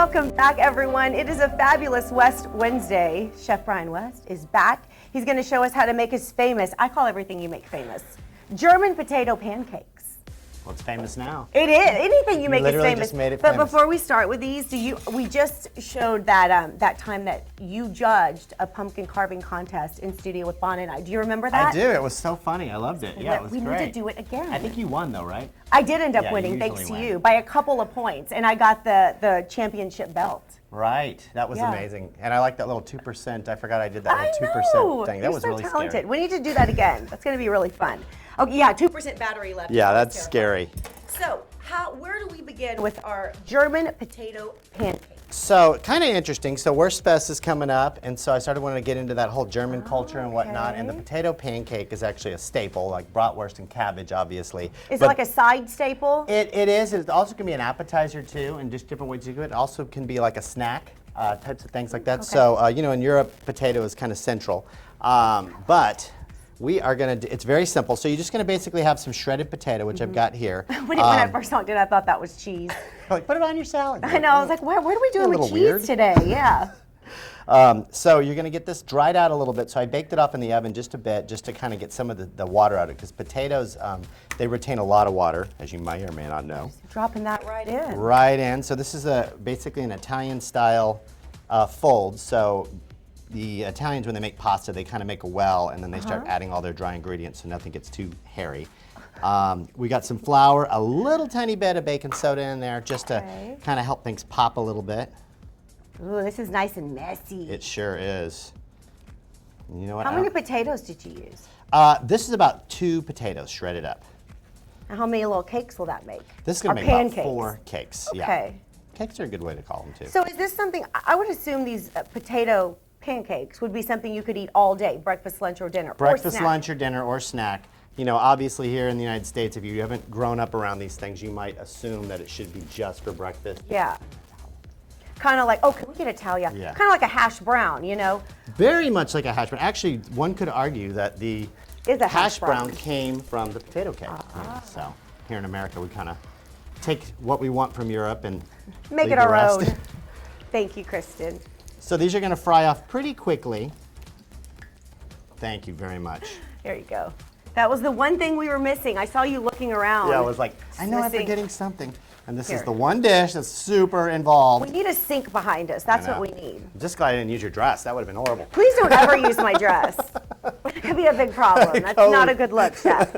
Welcome back, everyone. It is a fabulous West Wednesday. Chef Brian West is back. He's going to show us how to make his famous, I call everything you make famous, German potato pancakes. Well, it's famous now. It is. Anything you make is famous. Just made it but famous. Before we start with these, we just showed that that time that you judged a pumpkin carving contest in studio with Bon and I. Do you remember that? I do. It was so funny. I loved it. Yeah, it was we great. need to do it again. I think you won, though, right? I did end up Yeah, winning, you thanks usually to win. you, by a couple of points, and I got the championship belt. Right. That was Yeah. amazing. And I like that little 2%. I forgot I did that I little know. 2% thing. That You're was so really talented. scary. We need to do that again. That's going to be really fun. Okay, yeah, 2% battery left. Yeah, That's that's terrifying. scary. So, where do we begin with our German potato pancakes? So, kind of interesting. So, Wurstfest is coming up, and so I started wanting to get into that whole German culture and whatnot. And the Okay. potato pancake is actually a staple, like bratwurst and cabbage, obviously. Is it like a side staple? It is. It also can be an appetizer too, and just different ways to do it. It also can be like a snack, types of things like that. Okay. So, in Europe, potato is kind of central. But we are going to, it's very simple. So you're just going to basically have some shredded potato, which I've got here. when I first looked at it, I thought that was cheese. Like, put it on your salad. I know. I was like, what are we doing A with little cheese weird. today? Yeah. So you're going to get this dried out a little bit. So I baked it up in the oven just a bit, just to kind of get some of the water out of it. Because potatoes, they retain a lot of water, as you may or may not know. Dropping that right in. Right in. So this is basically an Italian style fold. So the Italians, when they make pasta, they kind of make a well, and then they start adding all their dry ingredients so nothing gets too hairy. We got some flour, a little tiny bit of baking soda in there just to kind of help things pop a little bit. Ooh, this is nice and messy. It sure is. You know what? How many potatoes did you use? This is about 2 potatoes shredded up. And how many little cakes will that make? This is going Or to make pancakes? about 4 cakes. Yeah. Okay. Cakes are a good way to call them too. So is this something, I would assume these potato pancakes would be something you could eat all day, breakfast, lunch, or dinner. Breakfast, or snack. lunch, or dinner, or snack. Obviously here in the United States, if you haven't grown up around these things, you might assume that it should be just for breakfast. Yeah. Kind of like, oh, can we get Italia? Yeah. Kind of like a hash brown, you know? Very much like a hash brown. Actually, one could argue that the Is a hash brown came from the potato cake. So here in America, we kind of take what we want from Europe and Make leave it the our rest. own. Thank you, Kristen. So these are going to fry off pretty quickly. Thank you very much. There you go. That was the one thing we were missing. I saw you looking around. Yeah, I was like, I know I'm Missing. forgetting something. And this is Here. the one dish that's super involved. We need a sink behind us. That's I know. what we need. I'm just glad I didn't use your dress. That would have been horrible. Please don't ever use my dress. It could be a big problem. That's not a good look, Chef.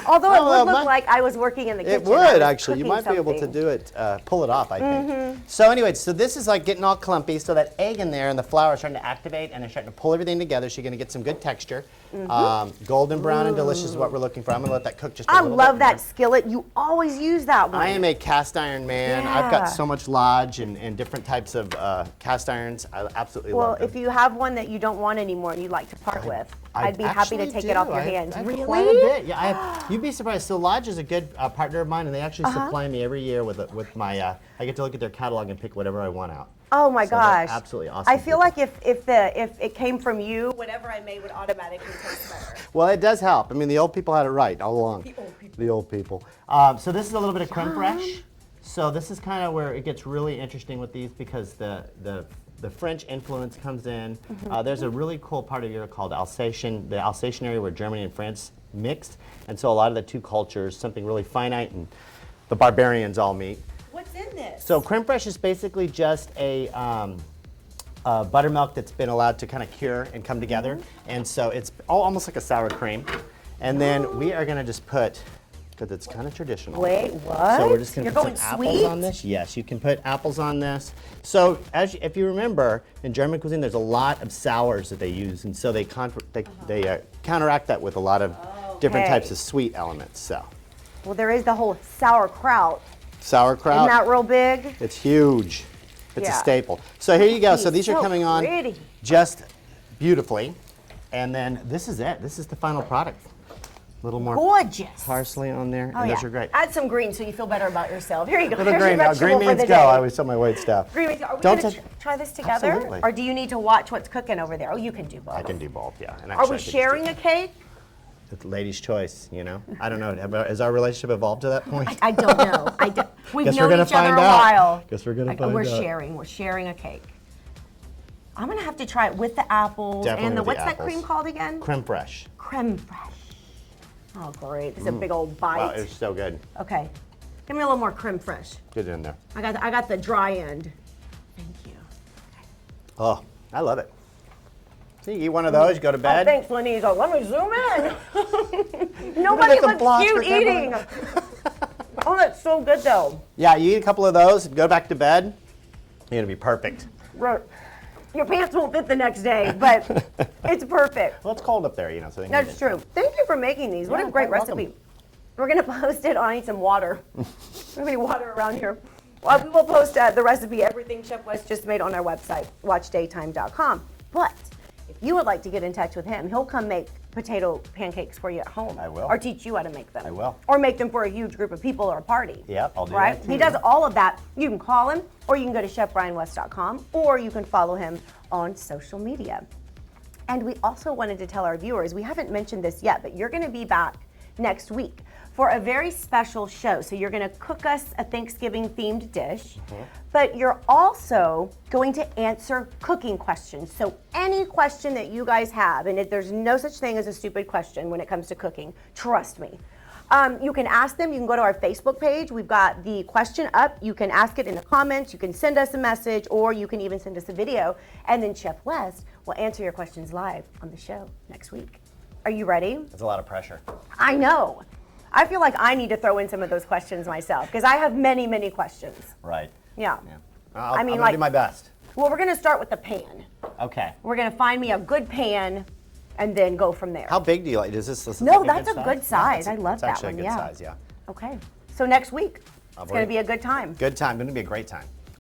Although it Oh, would look my- like I was working in the kitchen. It I would was actually. You cooking might be able to something. do it, pull it off, I think. So anyway, so this is like getting all clumpy. So that egg in there and the flour is starting to activate and they're starting to pull everything together. So you're going to get some good texture. Golden brown and delicious is what we're looking for. I'm going to let that cook just a I little love bit that more. skillet. You always use that one. I am a cast iron man. I've Yeah. got so much Lodge and different types of cast irons. I absolutely Well, love them. if you have one that you don't want anymore and you'd like to part with, I I'd be happy to actually take do. it off your I- hands. I have Really? Quite a bit. Yeah, you'd be surprised. So Lodge is a good partner of mine, and they actually supply me every year with my. I get to look at their catalog and pick whatever I want out. Oh my So they're gosh. absolutely awesome I feel people. like if it came from you, whatever I made would automatically taste better. Well, it does help. I mean, the old people had it right all along. The old people. So this is a little bit of creme fraiche. So this is kind of where it gets really interesting with these because the French influence comes in. There's a really cool part of Europe called Alsatian, the Alsatian area where Germany and France mixed. And so a lot of the two cultures, something really finite and the barbarians all meet. What's in this? So creme fraiche is basically just a buttermilk that's been allowed to kind of cure and come together. And so it's almost like a sour cream. And then we are going to just put, because it's kind of traditional. Wait, what? So we're just going You're to put going some apples sweet? on this. Yes, you can put apples on this. So if you remember, in German cuisine, there's a lot of sours that they use. And so they counteract that with a lot of different Okay. types of sweet elements. So Well, there is the whole sauerkraut. sauerkraut. Isn't that real big? It's huge. It's Yeah. a staple. So here you go. So He's these are so coming on pretty. just beautifully. And then this is it. This is the final product. A little more Gorgeous. parsley on there. Oh, and yeah. those are great. Add some green so you feel better about yourself. Here you go. Little Here's your green. Now, vegetable green for means the go. day. I always tell my wait staff. Green means, are we Don't going to touch- try this together? Absolutely. Or do you need to watch what's cooking over there? Oh, you can do both. I can do both, yeah. And Are actually, we I could sharing do- a cake? It's lady's choice, you know? I don't know. Has our relationship evolved to that point? I don't know. We've Guess we're known gonna each other find a out. while. Guess we're gonna find We're out. sharing. We're sharing a cake. I'm gonna have to try it with the apples Definitely and the with what's the that apples. cream called again? Creme fraiche. Creme fraiche. Oh, great! It's a big old bite. Wow, it's so good. Okay, give me a little more creme fraiche. Get it in there. I got the dry end. Thank you. Oh, I love it. So you eat one of those, you go to Oh, bed. thanks, Lenny. So let me zoom in. Nobody get the looks blocks cute for Kimberly. eating. Oh, that's so good though. Yeah, you eat a couple of those, go back to bed, you're gonna be perfect. Right. Your pants won't fit the next day, but it's perfect. Well, it's cold up there, you know, so they can eat That's it. true. Thank you for making these. What Yeah, a great quite welcome. recipe. We're going to post it. I need some water. There's any water around here. Well, we will post the recipe, everything Chef West just made on our website, watchdaytime.com. But if you would like to get in touch with him, he'll come make potato pancakes for you at home. I will. Or teach you how to make them. I will. Or make them for a huge group of people or a party. Yep, I'll do right? that too. He does all of that. You can call him, or you can go to chefbrianwest.com, or you can follow him on social media. And we also wanted to tell our viewers, we haven't mentioned this yet, but you're going to be back next week for a very special show. So you're going to cook us a Thanksgiving themed dish, but you're also going to answer cooking questions. So any question that you guys have, and there's no such thing as a stupid question when it comes to cooking, trust me. You can ask them. You can go to our Facebook page. We've got the question up. You can ask it in the comments. You can send us a message, or you can even send us a video. And then Chef West will answer your questions live on the show next week. Are you ready? That's a lot of pressure. I know. I feel like I need to throw in some of those questions myself because I have many, many questions. Right. Yeah. Yeah. I mean, I'm gonna like- do my best. Well, we're going to start with the pan. Okay. We're going to find me a good pan and then go from there. How big do you like? Is this No, like that's a good size. I love it's that actually one, a good yeah. size, yeah. Okay. So next week, it's I'll going to bring- be a good time. Good time. Going to be a great time.